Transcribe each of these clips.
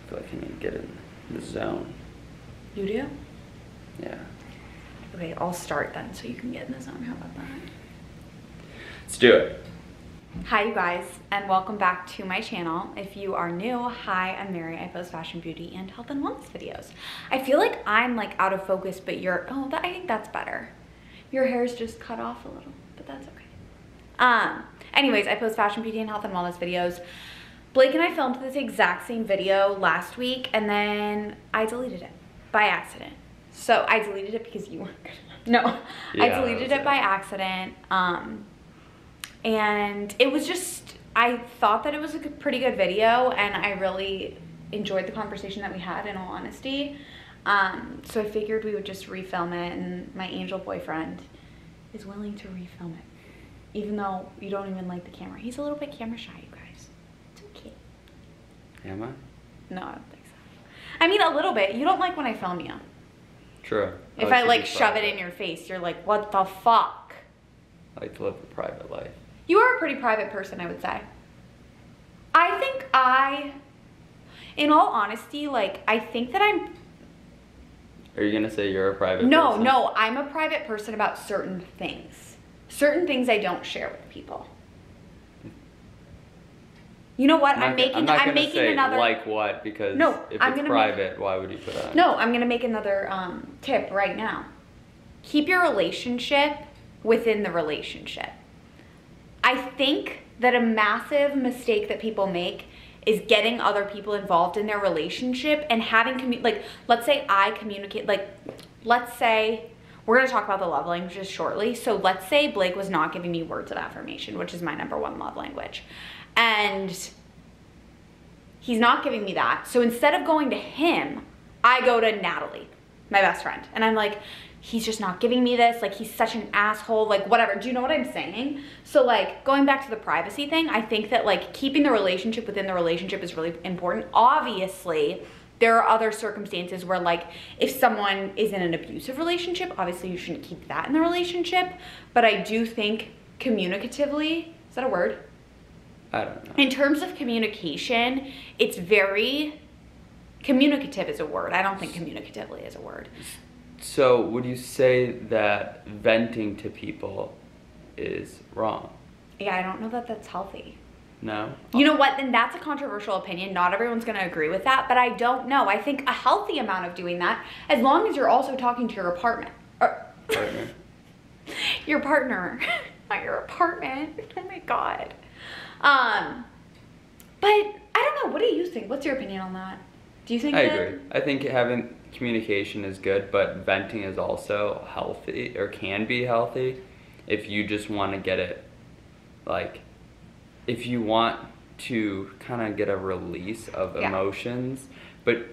feel like I need to get in the zone. You do? Yeah. Okay, I'll start then so you can get in the zone. How about that? Let's do it. Hi you guys, and welcome back to my channel. If you are new, hi, I'm Mary. I post fashion, beauty, and health and wellness videos. I feel like I'm like out of focus, but I think that's better. Your hair's just cut off a little, but that's okay. Anyways, I post fashion, beauty, and health and wellness videos. Blake and I filmed this exact same video last week, and then I deleted it by accident. So I deleted it because you weren't gonna. No, yeah, I deleted it by accident. And it was just, I thought that it was a pretty good video, and I really enjoyed the conversation that we had, in all honesty. So I figured we would just refilm it, and my angel boyfriend is willing to refilm it. Even though you don't even like the camera. He's a little bit camera shy, you guys. It's okay. Am I? No, I don't think so. I mean, a little bit. You don't like when I film you. True. If I like shove it in your face, you're like, what the fuck? I like to live a private life. You are a pretty private person, I would say. I think in all honesty, like, I think that I'm... Are you gonna say you're a private person? No, I'm a private person about certain things. Certain things I don't share with people. You know what? I'm making another... like what, because no, if it's private, why would you put on? No, I'm gonna make another tip right now. Keep your relationship within the relationship. I think that a massive mistake that people make is getting other people involved in their relationship and having like, let's say I communicate, like, let's say, we're gonna talk about the love languages shortly. So let's say Blake was not giving me words of affirmation, which is my #1 love language. And he's not giving me that. So instead of going to him, I go to Natalie, my best friend. And I'm like, he's just not giving me this. Like, he's such an asshole, like, whatever. Do you know what I'm saying? So, like, going back to the privacy thing, I think that, like, keeping the relationship within the relationship is really important. Obviously, there are other circumstances where, like, if someone is in an abusive relationship, obviously you shouldn't keep that in the relationship. But I do think communicatively, is that a word? I don't know. In terms of communication, it's very... Communicative is a word. I don't think communicatively is a word. So would you say that venting to people is wrong? Yeah, I don't know that that's healthy. No? You know what? Then that's a controversial opinion. Not everyone's going to agree with that, but I don't know. I think a healthy amount of doing that, as long as you're also talking to your apartment. Partner. Your partner. Not your apartment. Oh my God. But I don't know. What do you think? What's your opinion on that? Do you think I agree. I think having communication is good, but venting is also healthy, or can be healthy, if you just want to get it, like, if you want to kind of get a release of emotions. But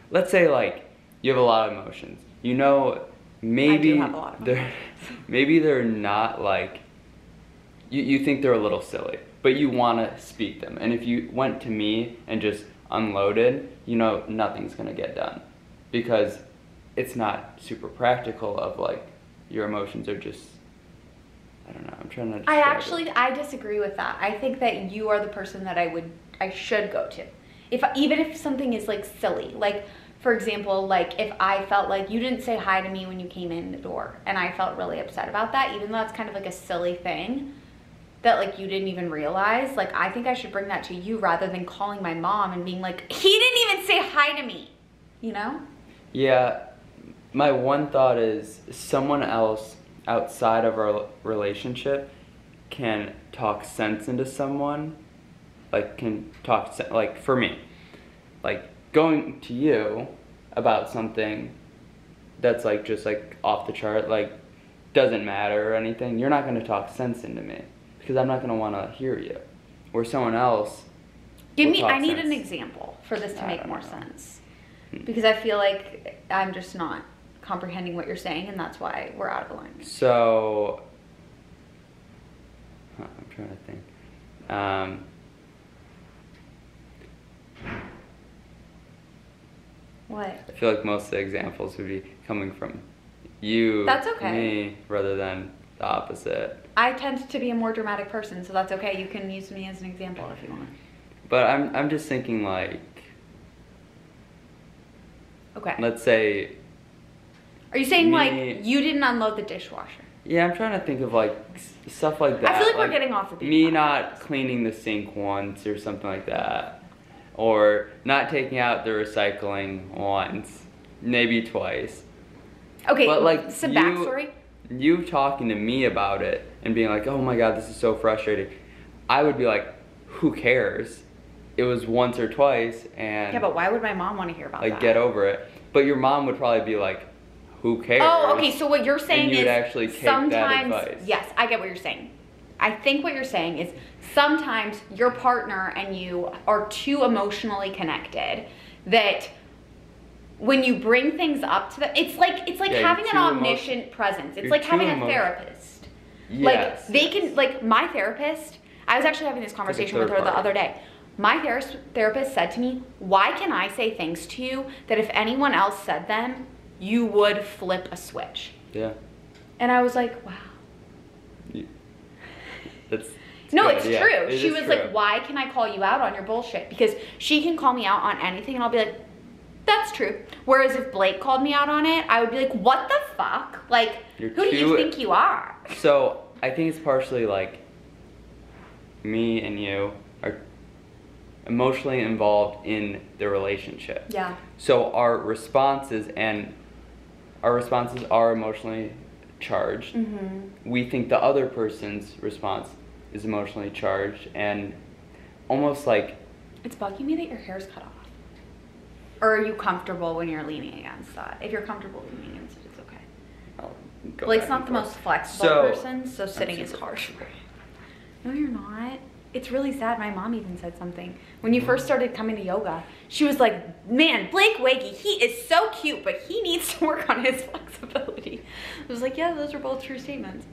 let's say, like, you have a lot of emotions. You know, maybe I do have a lot of emotions. Maybe they're not, like, you think they're a little silly, but you want to speak them. And if you went to me and just unloaded, you know, nothing's gonna get done, because it's not super practical. Of, like, your emotions are just, I don't know, I'm trying to I disagree with that. I think that you are the person that I should go to, even if something is, like, silly. Like, for example, like, if I felt like you didn't say hi to me when you came in the door, and I felt really upset about that, even though it's kind of like a silly thing that, like, you didn't even realize, like, I think I should bring that to you rather than calling my mom and being like, he didn't even say hi to me, you know? Yeah, my one thought is someone else outside of our relationship can talk sense into someone, like, like, for me, like, going to you about something that's, like, just, like, off the chart, like, doesn't matter or anything, you're not going to talk sense into me, because I'm not going to want to hear you. Or someone else. I need an example for this to make more sense. Because I feel like I'm just not comprehending what you're saying, and that's why we're out of alignment. So, I'm trying to think. What? I feel like most of the examples would be coming from you, that's okay. me, rather than the opposite. I tend to be a more dramatic person, so that's okay. You can use me as an example if you want. But I'm just thinking, like, Okay. let's say, Are you saying me- like you didn't unload the dishwasher? yeah, I'm trying to think of like stuff like that. I feel like we're getting off the beat. Me not cleaning the sink once or something like that. Or not taking out the recycling once, maybe twice. Okay, But like some backstory. you talking to me about it and being like, oh my God, this is so frustrating. I would be like, who cares? It was once or twice and Yeah, but why would my mom want to hear about like that? get over it. But your mom would probably be like, who cares? Oh, okay, so what you're saying and you is would actually take sometimes, that advice. yes, I get what you're saying. I think what you're saying is sometimes your partner and you are too emotionally connected that when you bring things up to them, it's like Yeah, having you're an too omniscient presence. It's you're like too having a emo- therapist. Yes, Like they yes. can, like my therapist, I was actually having this conversation with her third the party. other day. My therapist said to me, why can I say things to you that if anyone else said them, you would flip a switch? Yeah. And I was like, wow. That's No, good, it's yeah, true. it She is was true. like, why can I call you out on your bullshit? Because she can call me out on anything and I'll be like, that's true. Whereas if Blake called me out on it, I would be like, what the fuck? Like, You're who do you too- think you are? So I think it's partially like me and you are emotionally involved in the relationship. Yeah. So our responses are emotionally charged. Mm-hmm. We think the other person's response is emotionally charged and almost like It's bugging me that your hair's cut off. Or are you comfortable when you're leaning against that? If you're comfortable leaning against it, it's okay. I'll go Blake's back not and the forth. most flexible So- person, so sitting is super hard. flexible. No, you're not. It's really sad. My mom even said something. When you first started coming to yoga, she was like, man, Blake Wakey, he is so cute, but he needs to work on his flexibility. I was like, yeah, those are both true statements.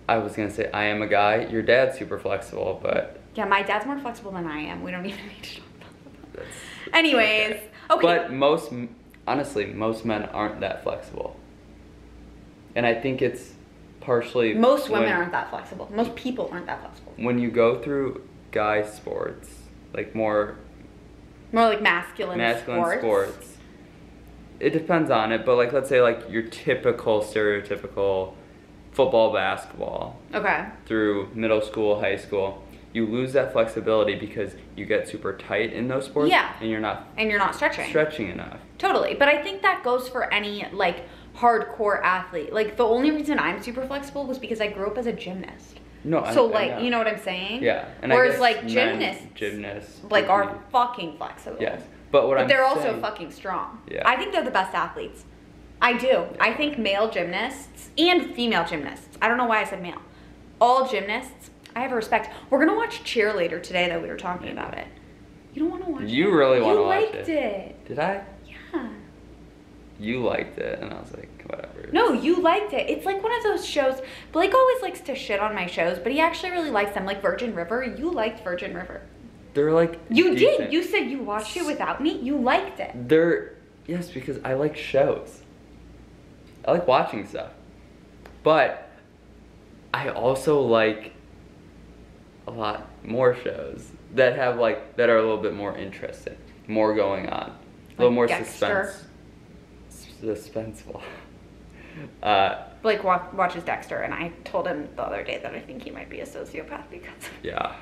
I was gonna say I am a guy. Your dad's super flexible, but Yeah, my dad's more flexible than I am. We don't even need to talk about that. that's Anyways, okay. But honestly, most men aren't that flexible. And I think it's partially Most women when- aren't that flexible. Most people aren't that flexible. When you go through guy sports, like more More like masculine sports, it depends on it, but like let's say like your typical stereotypical football, basketball Okay. through middle school, high school, you lose that flexibility because you get super tight in those sports Yeah. and you're not And you're not stretching. stretching enough. Totally. But I think that goes for any like hardcore athlete. Like the only reason I'm super flexible was because I grew up as a gymnast. No, So I like, know. you know what I'm saying? Yeah. And Whereas I guess like men- gymnasts would like are be- fucking flexible. yes. But what But I'm they're also saying- fucking strong. Yeah. I think they're the best athletes. I do. I think male gymnasts and female gymnasts. I don't know why I said male. All gymnasts, I have respect. We're gonna watch Cheerleader today that we were talking about it. You don't want to watch it? You really wanna watch You liked it. it. Did I? Yeah. You liked it, and I was like, whatever. No, you liked it. It's like one of those shows. Blake always likes to shit on my shows, but he actually really likes them. Like Virgin River. You liked Virgin River. They're like You decent. did. You said you watched it without me. You liked it. They're yes, because I like shows. I like watching stuff. But I also like a lot more shows that have like that are a little bit more interesting, more going on, a little more Dexter. suspenseful. Blake watches Dexter, and I told him the other day that I think he might be a sociopath because. Yeah.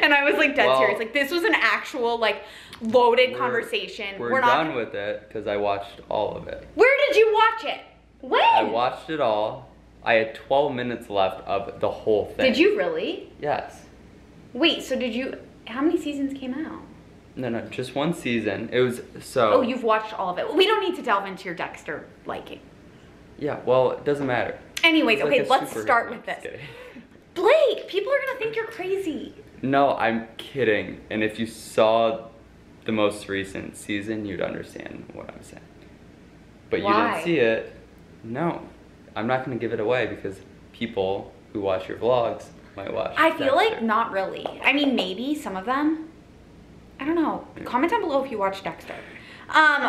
And I was like dead Well, serious. Like this was an actual like loaded We're- conversation. We're not. done with it because I watched all of it. Where did you watch it? When? I watched it all. I had 12 minutes left of the whole thing. Did you really? Yes. Wait. So did you? How many seasons came out? No, just one season. It was so. Oh, you've watched all of it. We don't need to delve into your Dexter liking. Yeah, well, it doesn't matter. Anyways, It's okay, like a let's superhero. start I'm with just this. kidding. Blake, people are gonna think you're crazy. No, I'm kidding. And if you saw the most recent season, you'd understand what I'm saying. But you Why? didn't see it. No, I'm not going to give it away because people who watch your vlogs might watch. I feel like Dexter. not really. I mean, maybe some of them. I don't know. Comment down below if you watch Dexter.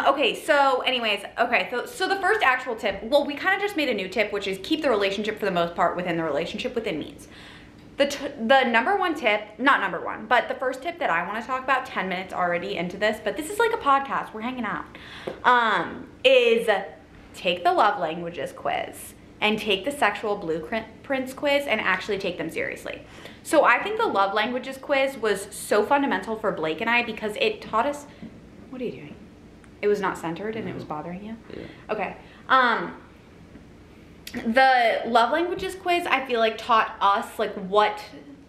Okay, so anyways, okay, so the first actual tip, well, we kind of just made a new tip, which is keep the relationship for the most part within the relationship within means. The number one tip, not number one, but the first tip that I want to talk about, 10 minutes already into this, but this is like a podcast, we're hanging out, is take the love languages quiz and take the sexual blueprints quiz and actually take them seriously. So I think the love languages quiz was so fundamental for Blake and I because it taught us, what are you doing? It was not centered and it was bothering you? Yeah. Okay. The love languages quiz, I feel like taught us like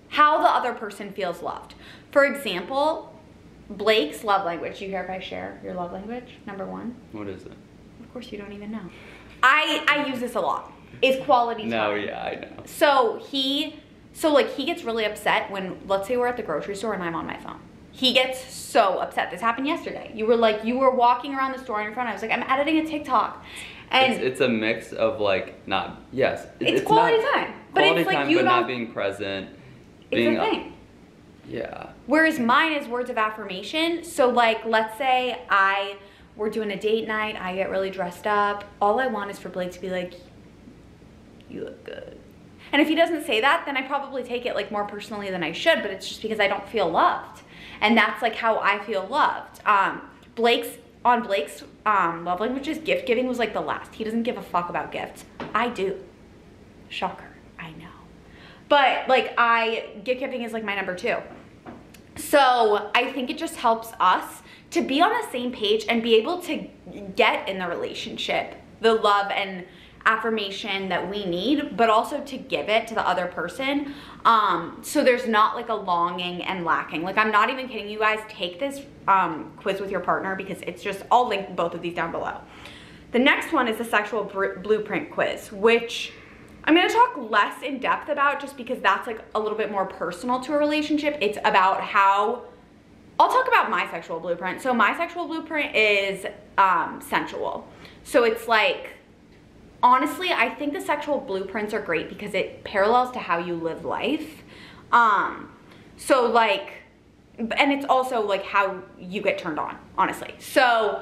how the other person feels loved. For example, Blake's love language. You care if I share your love language? Number one. What is it? Of course you don't even know. I use this a lot. Is quality time. No, yeah, I know. So he gets really upset when, let's say we're at the grocery store and I'm on my phone. He gets so upset. This happened yesterday. You were walking around the store in your phone. I was like, I'm editing a TikTok. And it's a mix of like it's quality time. But Quality it's like time, you but don't, not being present. It's a thing. Yeah. Whereas mine is words of affirmation. So like, let's say we're doing a date night, I get really dressed up. All I want is for Blake to be like, you look good. And if he doesn't say that, then I probably take it like more personally than I should, but it's just because I don't feel loved. And that's like how I feel loved. Blake's love languages, gift giving was like the last. He doesn't give a fuck about gifts. I do. Shocker, I know. But like gift giving is like my number 2. So I think it just helps us to be on the same page and be able to get in the relationship the love and affirmation that we need, but also to give it to the other person. So there's not like a longing and lacking. Like, I'm not even kidding you guys. Take this quiz with your partner because it's just, I'll link both of these down below. The next one is the sexual blueprint quiz, which I'm going to talk less in depth about just because that's like a little bit more personal to a relationship. It's about I'll talk about my sexual blueprint. So my sexual blueprint is sensual. So it's like, honestly, I think the sexual blueprints are great because it parallels to how you live life. So like, and it's also like how you get turned on, honestly. So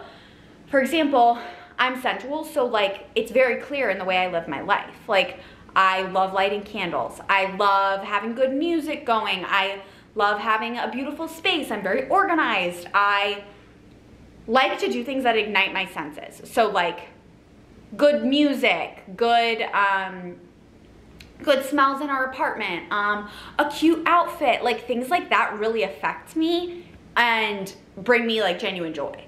for example, I'm sensual, so like it's very clear in the way I live my life. Like, I love lighting candles. I love having good music going. I love having a beautiful space. I'm very organized. I like to do things that ignite my senses. So like good music, good smells in our apartment, a cute outfit, like things like that really affect me and bring me like genuine joy.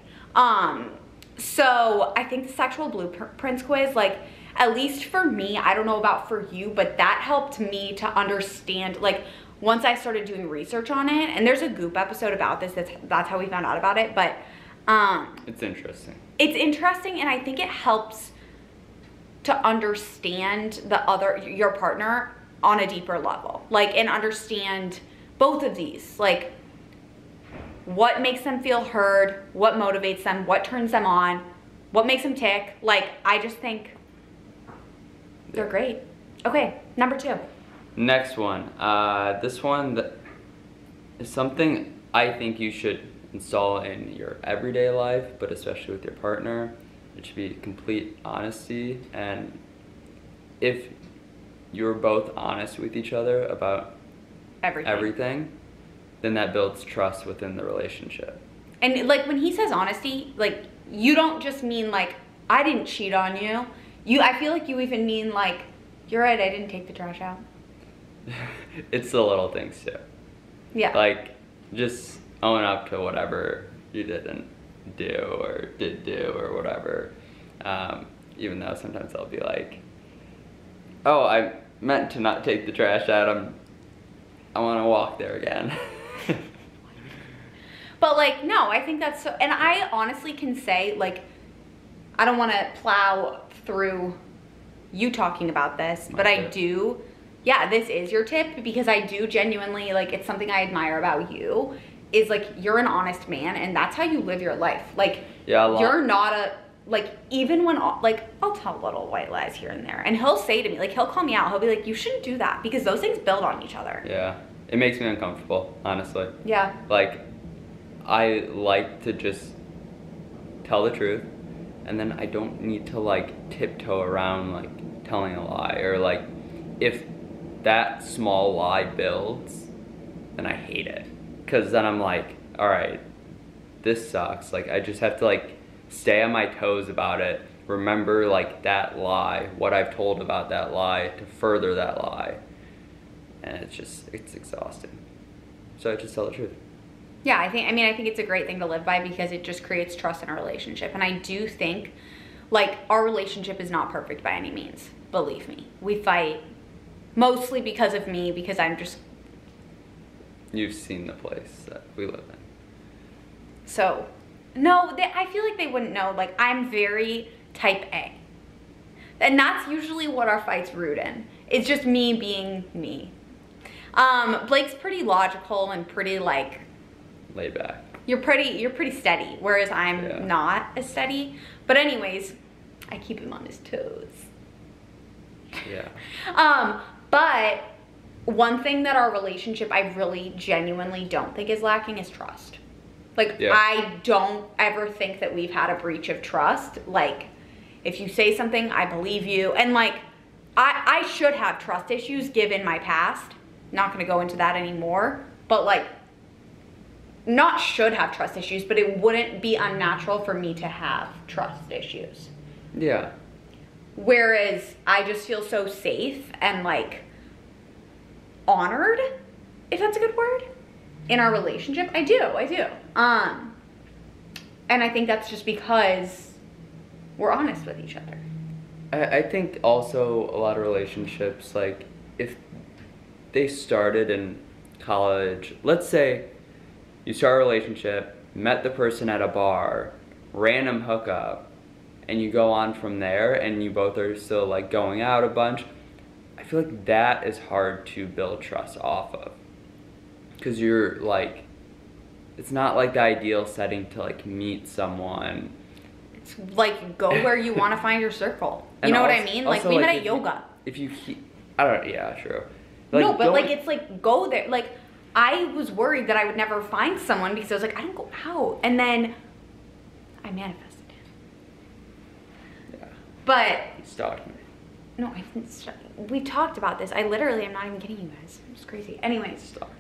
So I think the sexual blueprints quiz, like, at least for me, I don't know about for you, but that helped me to understand, like, once I started doing research on it, and there's a Goop episode about this, that's how we found out about it, but it's interesting. It's interesting, and I think it helps to understand your partner on a deeper level, like, and understand both of these, like, what makes them feel heard, what motivates them, what turns them on, what makes them tick. Like, I just think they're great. Okay, number 2. Next one. This one is something I think you should install in your everyday life, but especially with your partner. It should be complete honesty. And if you're both honest with each other about everything, then that builds trust within the relationship. And like, when he says honesty, like, you don't just mean like, I didn't cheat on you. I feel like you even mean like, you're right, I didn't take the trash out. It's the little things too. Yeah. Like, just own up to whatever you didn't do or did do or whatever. Even though sometimes I'll be like, oh, I meant to not take the trash out. I want to walk there again. But like, no, I think that's so, and I honestly can say, like, I don't want to plow through you talking about this, but I do, yeah, this is your tip, because I do genuinely, like, it's something I admire about you, is like, you're an honest man, and that's how you live your life. Like, yeah, you're not like, even when, like, I'll tell little white lies here and there, and he'll say to me, like, he'll call me out, he'll be like, you shouldn't do that, because those things build on each other. Yeah, it makes me uncomfortable, honestly. Yeah. Like, I like to just tell the truth, and then I don't need to like tiptoe around like telling a lie, or like, if that small lie builds, then I hate it. Because then I'm like, all right, this sucks. Like, I just have to, like, stay on my toes about it. Remember, like, that lie, what I've told about that lie to further that lie. And it's exhausting. So I just tell the truth. Yeah, I think it's a great thing to live by because it just creates trust in a relationship. And I do think, like, our relationship is not perfect by any means. Believe me. We fight mostly because of me, because I'm just... You've seen the place that we live in. So, no, I feel like they wouldn't know. Like, I'm very type A. And that's usually what our fights root in. It's just me being me. Blake's pretty logical and pretty, like... laid back. You're pretty steady, whereas I'm not as steady. But anyways, I keep him on his toes. Yeah. But one thing that our relationship I really genuinely don't think is lacking is trust. Like, I don't ever think that we've had a breach of trust. Like, if you say something, I believe you. And, like, I should have trust issues given my past. Not going to go into that anymore. But, like, not should have trust issues, but it wouldn't be unnatural for me to have trust issues. Yeah. Whereas I just feel so safe and, like, honored, if that's a good word, in our relationship. I do. And I think that's just because we're honest with each other. I think also a lot of relationships, like, if they started in college, let's say you start a relationship, met the person at a bar, random hookup, and you go on from there and you both are still, like, going out a bunch, I feel like that is hard to build trust off of. Because you're, like, it's not, like, the ideal setting to, like, meet someone. It's, like, go where you want to find your circle. You know what I mean? Like, we met at yoga. Yeah, true. Like, no, but, like, it's, like, go there. Like, I was worried that I would never find someone because I was like, I don't go out. And then I manifested. Yeah. But... You stalked me. No, I didn't stalk. We talked about this. I literally am not even kidding you guys. It's crazy. Anyways. Stalked.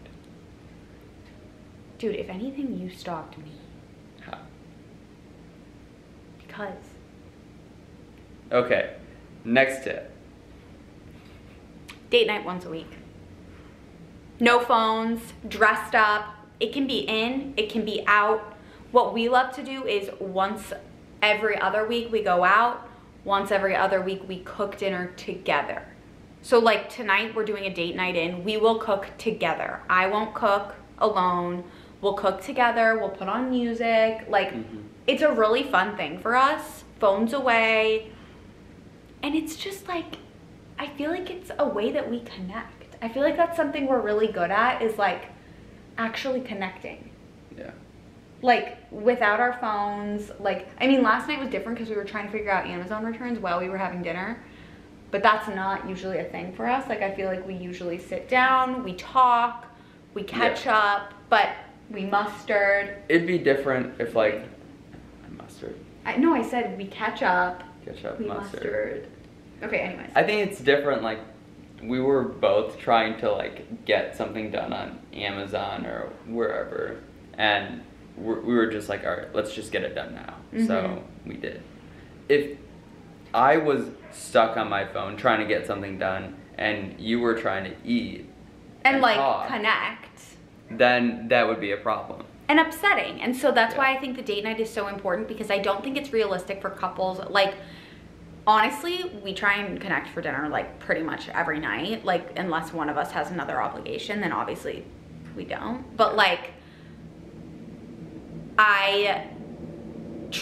Dude, if anything, you stalked me. How? Because. Okay. Next tip. Date night once a week. No phones, dressed up. It can be in, it can be out. What we love to do is once every other week we go out. Once every other week we cook dinner together. So, like, tonight we're doing a date night in. We will cook together. I won't cook alone. We'll cook together. We'll put on music. Like, It's a really fun thing for us. Phones away. And it's just, like, I feel like it's a way that we connect. I feel like that's something we're really good at, is, like, actually connecting. Yeah. Like, without our phones. Like, I mean, last night was different because we were trying to figure out Amazon returns while we were having dinner. But that's not usually a thing for us. Like, I feel like we usually sit down, we talk, we catch up, but we mustard. It'd be different if, like, mustard. No, I said we catch up. Catch up, we mustard. Okay, anyways. I think it's different, like, we were both trying to, like, get something done on Amazon or wherever, and we were just like, all right, let's just get it done now. So we did. If I was stuck on my phone trying to get something done and you were trying to eat and like, talk, connect, then that would be a problem. And upsetting. And so that's why I think the date night is so important, because I don't think it's realistic for couples. Like, honestly, we try and connect for dinner, like, pretty much every night. Like, unless one of us has another obligation, then obviously we don't. But, like,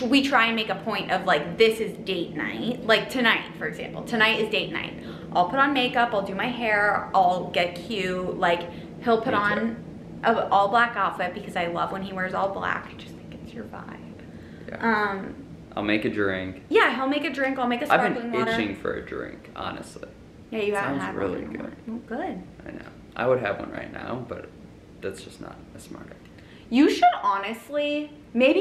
we try and make a point of, like, this is date night. Like, tonight, for example. Tonight is date night. I'll put on makeup. I'll do my hair. I'll get cute. Like, he'll put on an all black outfit because I love when he wears all black. I just think it's your vibe. Yeah. I'll make a drink. Yeah, he'll make a drink. I'll make a sparkling water. I've been itching for a drink, honestly. Yeah, you haven't had one. Sounds really good. Well, good. I know. I would have one right now, but that's just not a smart idea. You should honestly, maybe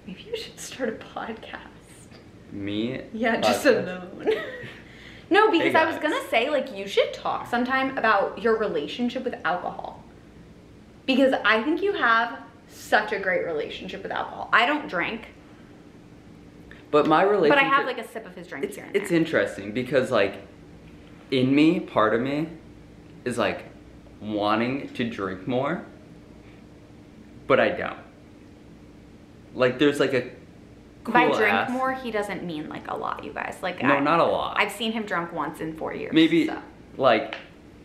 you should start a podcast. Me? Yeah, just alone. No, because Hey, I was guys. gonna say, like, you should talk sometime about your relationship with alcohol. Because I think you have such a great relationship with alcohol. I don't drink, But my relationship... but I have like a sip of his drink here and It's there. interesting because, like, in me, part of me is, like, wanting to drink more, but I don't. Like, there's, like, a cool By drink ass... more, he doesn't mean like a lot, you guys. Like, No, not a lot. I've seen him drunk once in 4 years. Maybe, so. like,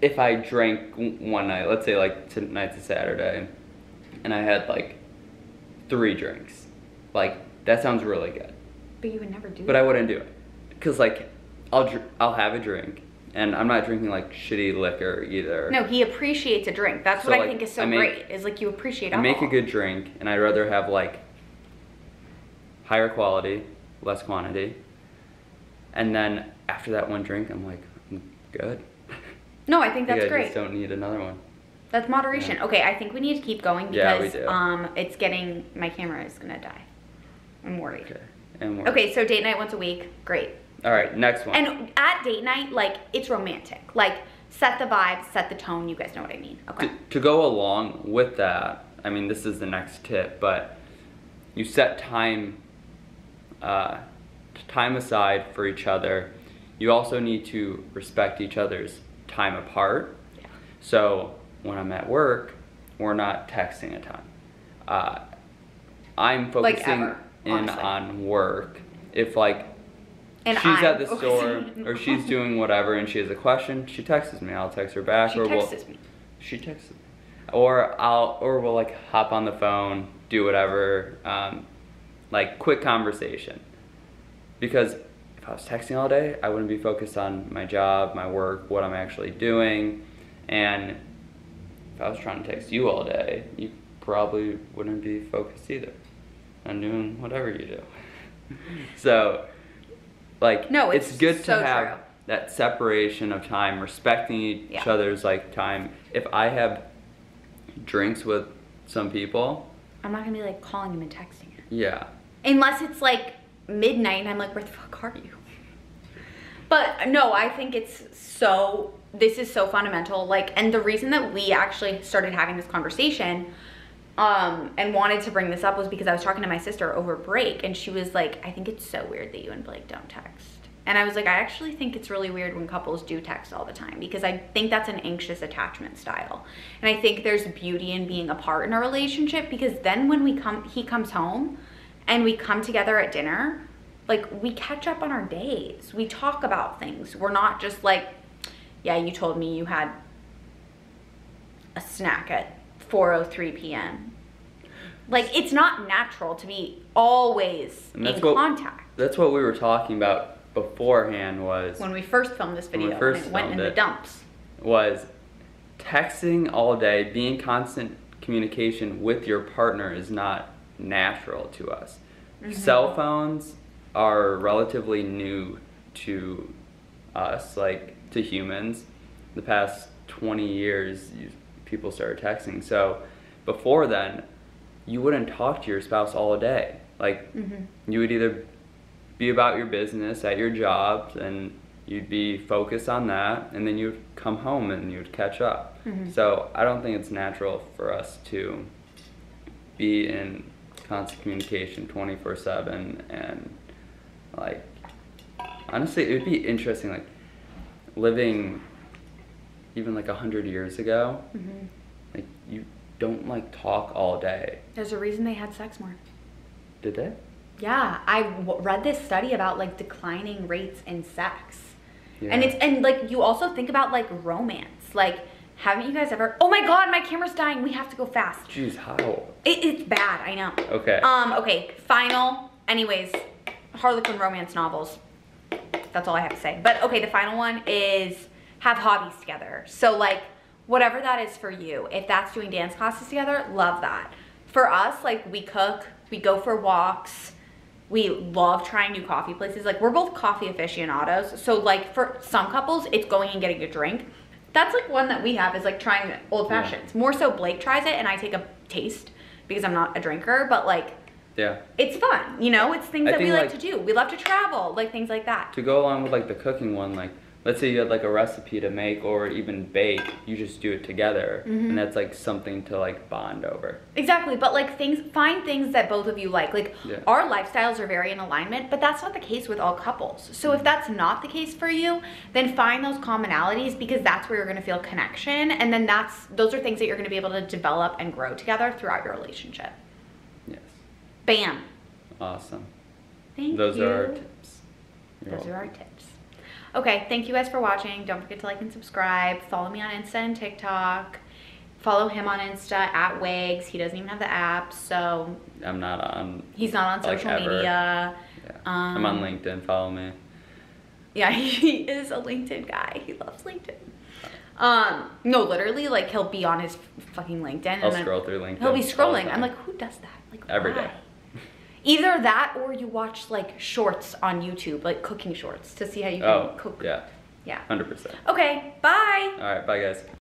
if I drank one night, let's say, like, tonight's a Saturday, and I had, like, 3 drinks. Like, that sounds really good. But you would never do But that. I wouldn't do it. Because, like, I'll have a drink, and I'm not drinking, like, shitty liquor either. No, he appreciates a drink. That's So, what I like, think is so I make- great, is like you appreciate I alcohol. make a good drink, and I'd rather have, like, higher quality, less quantity. And then after that one drink, I'm like, I'm good. No, I think that's I great. just don't need another one. That's moderation. Yeah. Okay, I think we need to keep going Yeah, we because do. it's getting, my camera is gonna die. I'm worried. Okay. And we're... Okay, so date night once a week, great. All right, next one. And at date night, like, it's romantic. Like, set the vibe, set the tone, you guys know what I mean. Okay. To go along with that, I mean, this is the next tip, but you set time aside for each other. You also need to respect each other's time apart. Yeah. So when I'm at work, we're not texting a ton. I'm Like focusing ever, in honestly. on work. If, like, And she's at the store or she's doing whatever and she has a question, she texts me. I'll text her back. She or texts me. She texts me. Or we'll, like, hop on the phone, do whatever, like, quick conversation. Because if I was texting all day, I wouldn't be focused on my job, my work, what I'm actually doing. And if I was trying to text you all day, you probably wouldn't be focused either on doing whatever you do. So, like, No, it's it's good to so have true. that separation of time, respecting each Yeah. other's, like, time. If I have drinks with some people, I'm not gonna be like calling him and texting him. yeah. Unless it's like midnight and I'm like, where the fuck are you? But no, I think this is so fundamental. Like, and the reason that we actually started having this conversation and wanted to bring this up was because I was talking to my sister over break and she was like, I think it's so weird that you and Blake don't text. And I was like, I actually think it's really weird when couples do text all the time because I think that's an anxious attachment style. And I think there's beauty in being apart in a relationship because then when he comes home and we come together at dinner, like, we catch up on our days. We talk about things. We're not just like, yeah, you told me you had a snack at 4:03 p.m. Like, it's not natural to be always And in contact. That's what we were talking about beforehand was When we first filmed this video, we first and it went in filmed the it. dumps. was texting all day, being in constant communication with your partner is not natural to us. Mm-hmm. Cell phones are relatively new to us, like to humans. The past 20 years, people started texting. So before then, you wouldn't talk to your spouse all day. Like, you would either be about your business at your job and you'd be focused on that, and then you'd come home and you'd catch up. So I don't think it's natural for us to be in constant communication 24/7. And, like, honestly, it would be interesting, like, living even like 100 years ago, like, you don't, like, talk all day. There's a reason they had sex more. Did they? Yeah, I read this study about like declining rates in sex. Yeah. And like, you also think about like romance. Like, haven't you guys ever, oh my God, my camera's dying. We have to go fast. Jeez, how? It's bad, I know. Okay. Okay, final, anyways, Harlequin romance novels. That's all I have to say. But okay, the final one is have hobbies together. So like, whatever that is for you, if that's doing dance classes together, love that. For us, like, we cook, we go for walks, we love trying new coffee places. Like, we're both coffee aficionados. So like, for some couples, it's going and getting a drink. That's like one that we have, is like trying old fashions. More so Blake tries it and I take a taste because I'm not a drinker, but like, Yeah. it's fun, you know? It's things I that we think, like like, to do. We love to travel, like things like that. To go along with, like, the cooking one, like, let's say you had like a recipe to make or even bake, you just do it together, and that's like something to like bond over. Exactly, but like find things that both of you like. Like our lifestyles are very in alignment, but that's not the case with all couples. So if that's not the case for you, then find those commonalities, because that's where you're going to feel connection, and then those are things that you're going to be able to develop and grow together throughout your relationship. Yes. Bam. Awesome. Thank you. Those are our tips. Those are our tips. Okay, thank you guys for watching. Don't forget to like and subscribe. Follow me on Insta and TikTok. Follow him on Insta at Wags. He doesn't even have the app, so I'm not on. He's not on social media. Yeah. I'm on LinkedIn. Follow me. Yeah, he is a LinkedIn guy. He loves LinkedIn. No, literally, like he'll be on his fucking LinkedIn. I'll scroll through LinkedIn. He'll be scrolling. I'm like, who does that? Like every day. Either that, or you watch like shorts on YouTube, like cooking shorts, to see how you can cook. Yeah. Yeah. 100%. Okay, bye. All right, bye guys.